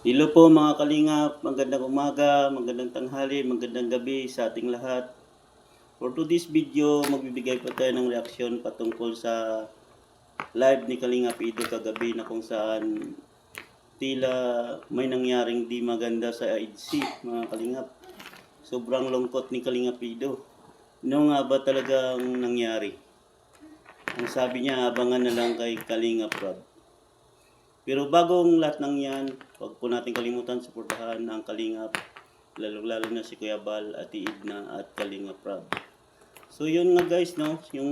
Hello po mga kalingap, magandang umaga, magandang tanghali, magandang gabi sa ating lahat. For today's video, magbibigay po tayo ng reaksyon patungkol sa live ni Kalingap Ido kagabi na kung saan tila may nangyaring di maganda sa IDC mga kalingap. Sobrang lungkot ni Kalingap Ido. Ano nga ba talagang nangyari? Ang sabi niya, abangan na lang kay Kalingap Rob. Pero bagong lahat ng yan, huwag po natin kalimutan suportahan ang Kalingap, lalo na si Kuya Bal, Ate Idna at Kalingap Rob. So yun nga guys, no, yung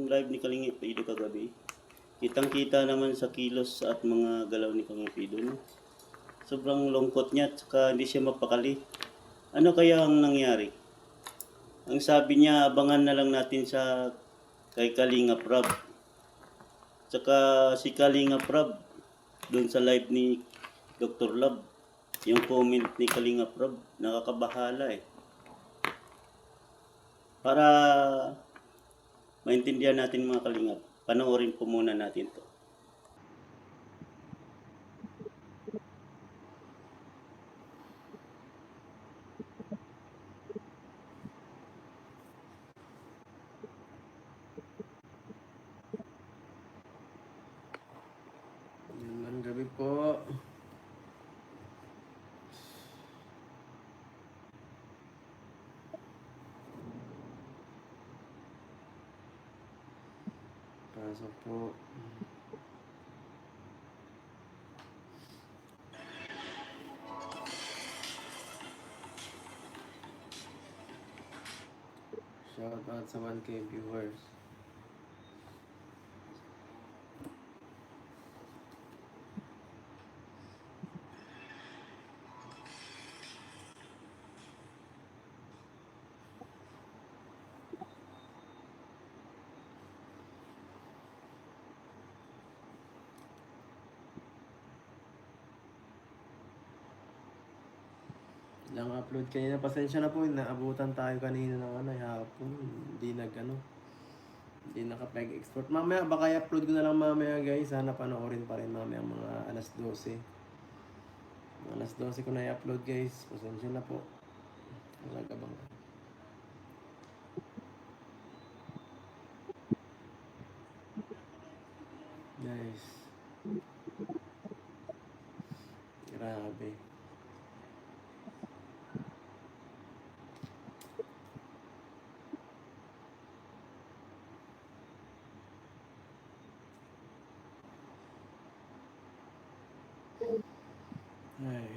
live ni Kalingap Ido kagabi. Kitang-kita naman sa kilos at mga galaw ni Kalingap Ido, no. Sobrang lungkot niya at saka hindi siya mapakali. Ano kaya ang nangyari? Ang sabi niya, abangan na lang natin sa kay Kalingap Rob. Tsaka si Kalingap Rob, doon sa live ni Dr. Love, yung comment ni Kalingap Rob, nakakabahala eh. Para maintindihan natin mga Kalingap, panoorin po muna natin to. Magandang gabi po. Pasok po. Shout out sa 1K viewers. Lang upload kanina. Pasensya na po, naabutan tayo kanina ng hapon. Hindi nakapag-export. Mamaya baka i-upload ko na lang mamaya guys. Sana panoorin pa rin mamaya mga alas 12. Alas 12 ko na i-upload guys. Pasensya na po. Talaga bang guys. Grabe. Ay.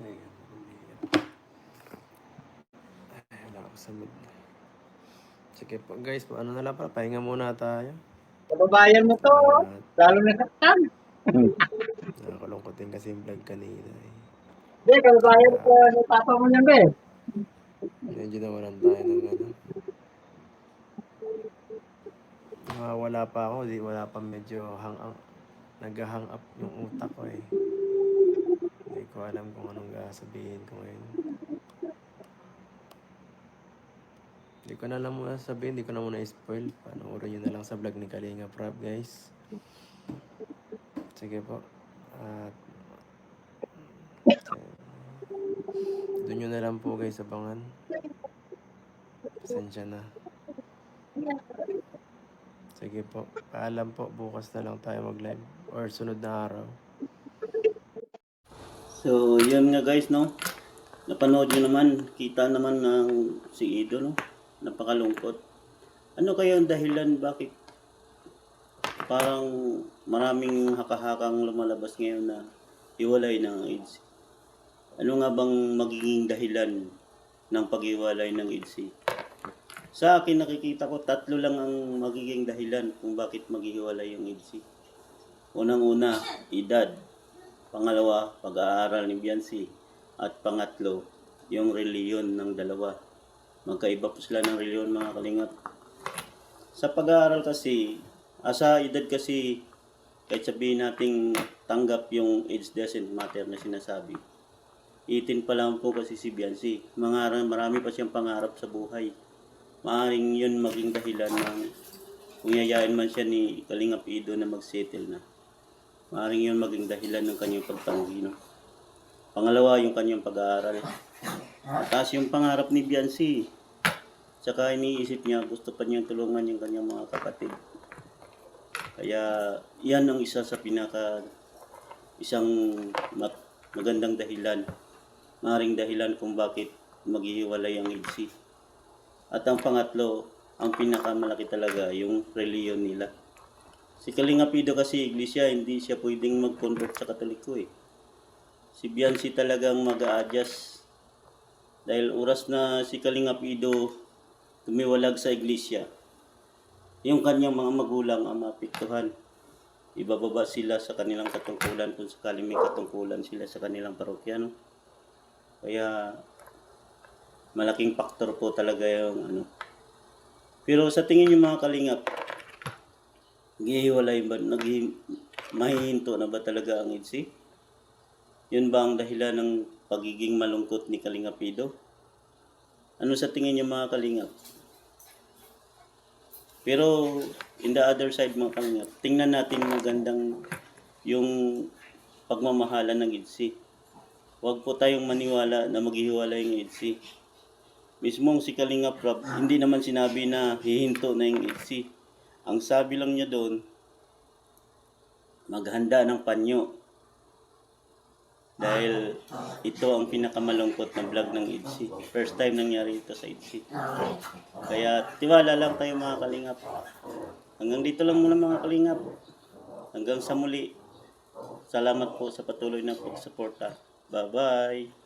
Ay, wala ako sa mood. Sige po guys, ano na lang pala, pahinga muna tayo. Kababayan mo to, lalo na saktan. Nakakalungkot din kasi yung vlog kanina eh. Hindi, kababayan ko ng papa mo niyan, be. Medyo nawalan tayo ng wala pa ako, wala pa medyo nag-hang up yung utak ko eh. Hindi ko alam kung anong sabihin ko ngayon. Hindi ko na lang muna sabihin, hindi ko na muna spoil. Panoorin nyo na lang sa vlog ni Kalingap Rob guys. Sige po. At doon nyo na lang po guys abangan. Pasensya na. Sige po. Paalam po. Bukas na lang tayo mag-live. Or sunod na araw. So yun nga guys, no, napanood nyo naman, kita naman ng si Ido, no, napakalungkot. Ano kaya ang dahilan bakit parang maraming haka-hakang lumalabas ngayon na hiwalay ng EDSI. Ano nga bang magiging dahilan ng paghiwalay ng EDSI? Sa akin nakikita ko 3 lang ang magiging dahilan kung bakit maghihiwalay yung EDSI. Unang-una, edad. Pangalawa, pag-aaral ni Biancy. At pangatlo, yung reliyon ng dalawa. Magkaiba po sila ng reliyon mga kalingap. Sa pag-aaral kasi, sa edad kasi, kahit sabihin nating tanggap yung age doesn't matter na sinasabi. 18 pa lang po kasi si Biancy. Marami pa siyang pangarap sa buhay. Maaaring yun maging dahilan ng kung yayain man siya ni Kalingap Ido na mag-settle na. Maaaring yun maging dahilan ng kanyang pagtanggi. No? Pangalawa, yung kanyang pag-aaral. Mataas yung pangarap ni Biancy. Tsaka iniisip niya, gusto pa niyang tulungan yung kanyang mga kapatid. Kaya yan ang isa sa isang magandang dahilan. Maaaring dahilan kung bakit maghihiwalay ang EDSI. At ang pangatlo, ang pinakamalaki talaga, yung reliyon nila. Si Kalingap Ido kasi iglesia, hindi siya pwedeng mag-convert sa Katoliko eh. Si Biancy talagang mag-a-adjust. Dahil oras na si Kalingap Ido tumiwalag sa iglesia, yung kanyang mga magulang ang maapektuhan. Ibababa sila sa kanilang katungkulan kung sakali may katungkulan sila sa kanilang parokya. No? Kaya malaking faktor po talaga yung Pero sa tingin niyo mga kalingap, maghihiwalay ba, mahihinto na ba talaga ang EDSI? Yun ba ang dahilan ng pagiging malungkot ni Kalingap Ido? Ano sa tingin niyo mga kalingap? Pero in the other side mga kalingap, tingnan natin magandang yung pagmamahalan ng EDSI. Huwag po tayong maniwala na maghihiwalay ng EDSI. Mismong si Kalingap Rob, hindi naman sinabi na hihinto na yung EDSI. Ang sabi lang niya doon, maghanda ng panyo. Dahil ito ang pinakamalungkot na vlog ng EDSI. First time nangyari ito sa EDSI. Kaya tiwala lang tayo mga kalingap. Hanggang dito lang muna mga kalingap. Hanggang sa muli. Salamat po sa patuloy na pagsuporta. Bye-bye!